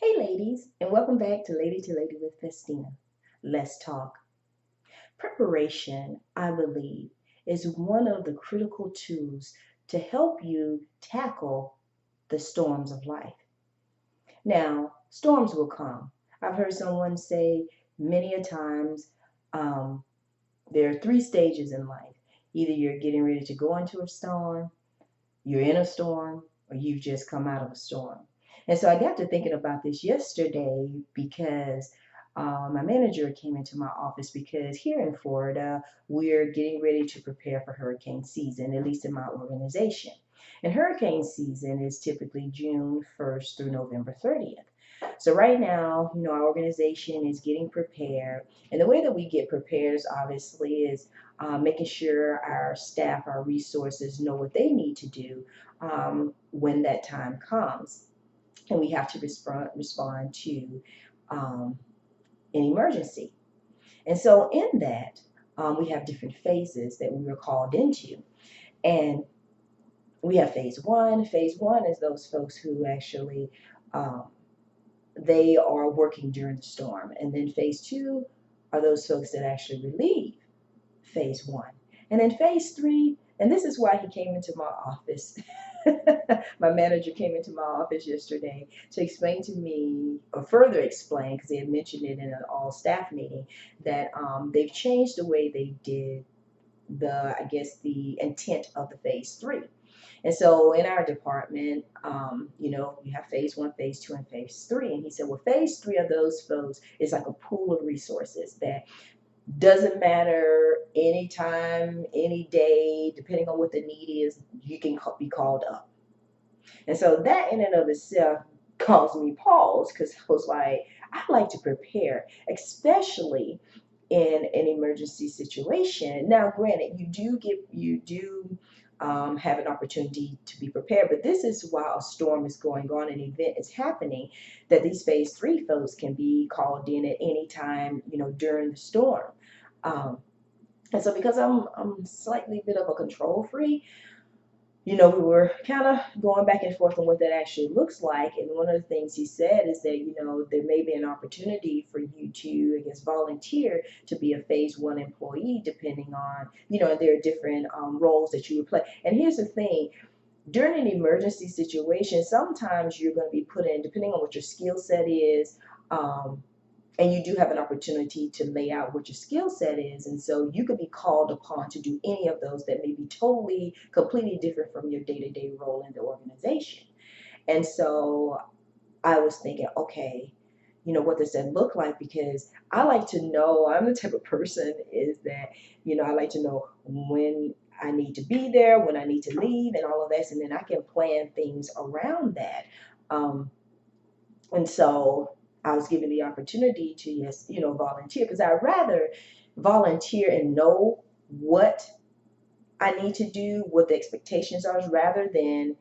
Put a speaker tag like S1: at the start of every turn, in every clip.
S1: Hey ladies, and welcome back to Lady with Festina. Let's talk. Preparation, I believe, is one of the critical tools to help you tackle the storms of life. Now, storms will come. I've heard someone say many a times um, there are three stages in life. Either you're getting ready to go into a storm, you're in a storm, or you've just come out of a storm. And so I got to thinking about this yesterday because my manager came into my office because here in Florida, we're getting ready to prepare for hurricane season, at least in my organization. And hurricane season is typically June 1st through November 30th. So right now, our organization is getting prepared. And the way that we get prepared is obviously is making sure our staff, our resources know what they need to do when that time comes. And we have to respond to um, an emergency. And so in that, we have different phases that we were called into. And we have phase one. Phase one is those folks who actually um, they are working during the storm. And then phase two are those folks that actually relieve phase one. And then phase three, and this is why he came into my office. My manager came into my office yesterday to explain to me, or further explain, because they had mentioned it in an all staff meeting, that they've changed the way they did the intent of the phase three. And so in our department, you have phase one, phase two, and phase three. And he said, well, phase three of those folks is like a pool of resources that doesn't matter anytime, any day, depending on what the need is, you can be called up. And so that in and of itself caused me pause because I was like, I like to prepare, especially in an emergency situation. Now, granted, you do have an opportunity to be prepared, but this is while a storm is going on, an event is happening, that these phase three folks can be called in at any time, during the storm. Um, and so because I'm slightly bit of a control freak, we were kind of going back and forth on what that actually looks like. And one of the things he said is that, there may be an opportunity for you to, I guess, volunteer to be a phase one employee, depending on, there are different roles that you would play. And here's the thing. During an emergency situation, sometimes you're going to be put in, depending on what your skill set is, and you do have an opportunity to lay out what your skill set is. And so you could be called upon to do any of those that may be totally, completely different from your day-to-day role in the organization. And so I was thinking, okay, what does that look like? Because I like to know, I'm the type of person is that, I like to know when I need to be there, when I need to leave, and all of that. And then I can plan things around that. Um, and so I was given the opportunity to, yes, volunteer, because I'd rather volunteer and know what I need to do, what the expectations are, rather than,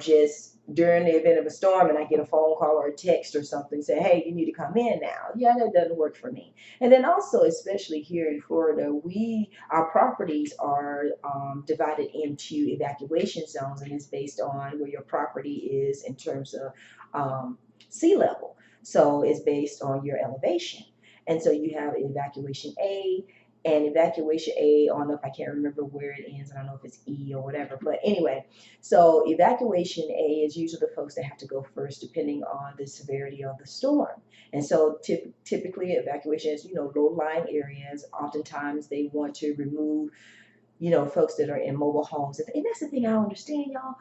S1: just during the event of a storm and I get a phone call or a text or something say, hey, you need to come in now. Yeah, that doesn't work for me. And then also, especially here in Florida, our properties are divided into evacuation zones, and it's based on where your property is in terms of sea level. So it's based on your elevation. And so you have evacuation A, and evacuation A, I don't know if I can't remember where it ends. I don't know if it's E or whatever. But anyway, so evacuation A is usually the folks that have to go first, depending on the severity of the storm. And so typically evacuation is, low-lying areas. Oftentimes they want to remove, folks that are in mobile homes. And that's the thing I don't understand, y'all.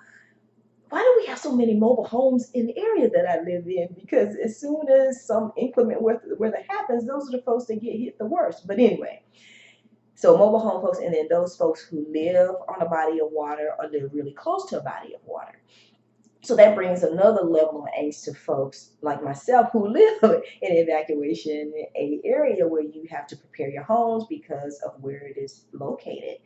S1: Why do we have so many mobile homes in the area that I live in? Because as soon as some inclement weather happens, those are the folks that get hit the worst. But anyway, so mobile home folks, and then those folks who live on a body of water or live really close to a body of water. So that brings another level of angst to folks like myself who live in evacuation area where you have to prepare your homes because of where it is located.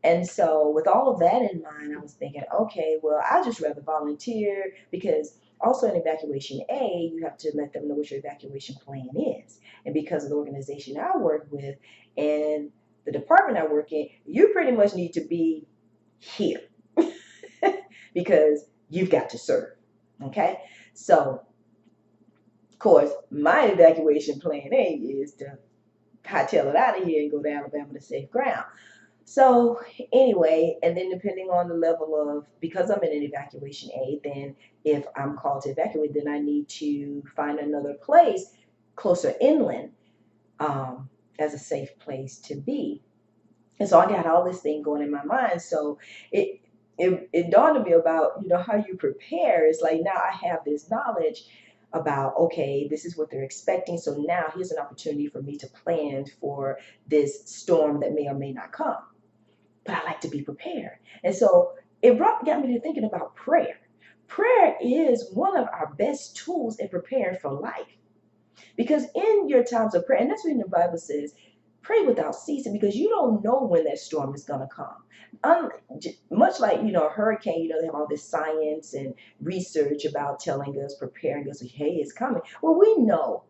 S1: And so with all of that in mind, I was thinking, okay, well, I'd just rather volunteer, because also in evacuation A, you have to let them know what your evacuation plan is. And because of the organization I work with and the department I work in, you pretty much need to be here because you've got to serve. Okay. So course, my evacuation plan A is to hightail it out of here and go to Alabama to safe ground. So anyway, and then depending on the level of, because I'm in an evacuation A, then if I'm called to evacuate, then I need to find another place closer inland, as a safe place to be. And so I got all this thing going in my mind. So it it dawned on me about, how you prepare. It's like now I have this knowledge about, okay, this is what they're expecting. So now here's an opportunity for me to plan for this storm that may or may not come. But I like to be prepared. And so got me to thinking about prayer. Prayer is one of our best tools in preparing for life. Because in your times of prayer, and that's what the Bible says, pray without ceasing, because you don't know when that storm is going to come. Much like, a hurricane, they have all this science and research about telling us, preparing us, hey, it's coming. Well, we know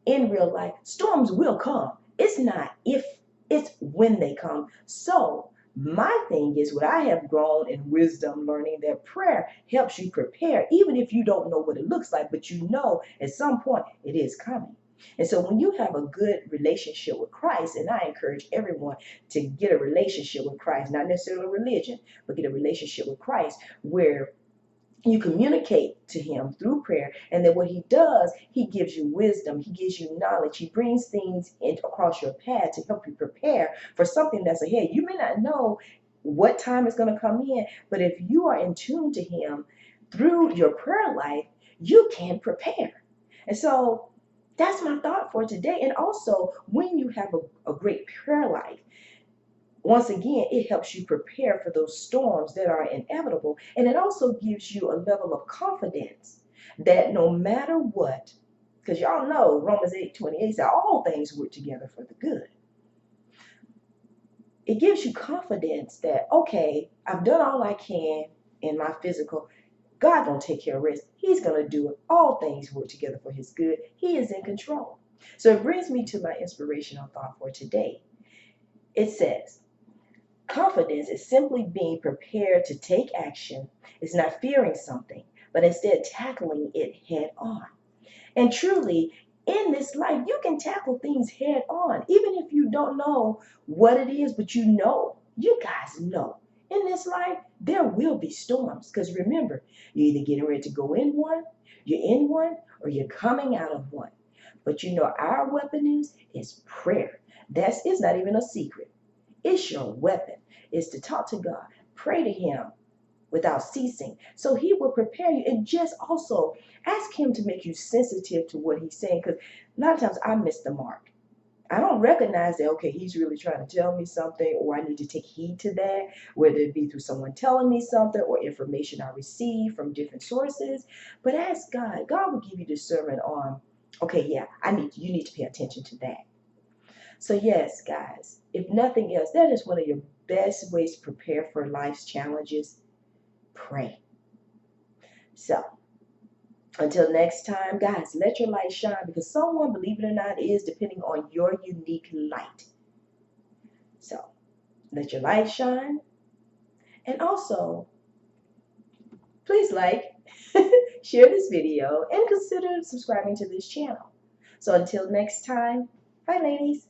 S1: in real life, storms will come. It's not if, it's when they come. So my thing is, what I have grown in wisdom, learning that prayer helps you prepare, even if you don't know what it looks like, but you know at some point it is coming. And so when you have a good relationship with Christ, and I encourage everyone to get a relationship with Christ, not necessarily a religion, but get a relationship with Christ where you communicate to him through prayer, and then what he does, he gives you wisdom, he gives you knowledge, he brings things across your path to help you prepare for something that's ahead. You may not know what time is going to come in, but if you are in tune to him through your prayer life, you can prepare. And so that's my thought for today. And also, when you have a great prayer life, once again, it helps you prepare for those storms that are inevitable. And it also gives you a level of confidence that no matter what, because y'all know Romans 8:28 says all things work together for the good. It gives you confidence that, okay, I've done all I can in my physical. God gonna take care of the rest. He's gonna do it. All things work together for his good. He is in control. So it brings me to my inspirational thought for today. It says, confidence is simply being prepared to take action. It's not fearing something, but instead tackling it head on. And truly, in this life, you can tackle things head on, even if you don't know what it is, but you guys know. In this life, there will be storms. Because remember, you're either getting ready to go in one, you're in one, or you're coming out of one. But our weapon is prayer. It's not even a secret. It's your weapon. Is to talk to God, pray to him without ceasing. So he will prepare you, and just also ask him to make you sensitive to what he's saying, because a lot of times I miss the mark. I don't recognize that, okay, he's really trying to tell me something, or I need to take heed to that, whether it be through someone telling me something or information I receive from different sources. But ask God. God will give you discernment on, okay, yeah, you need to pay attention to that. So yes, guys, if nothing else, that is one of your best ways to prepare for life's challenges. Pray. So until next time, guys, let your light shine, because someone, believe it or not, is depending on your unique light. So let your light shine. And also, please like, share this video, and consider subscribing to this channel. So until next time, bye ladies.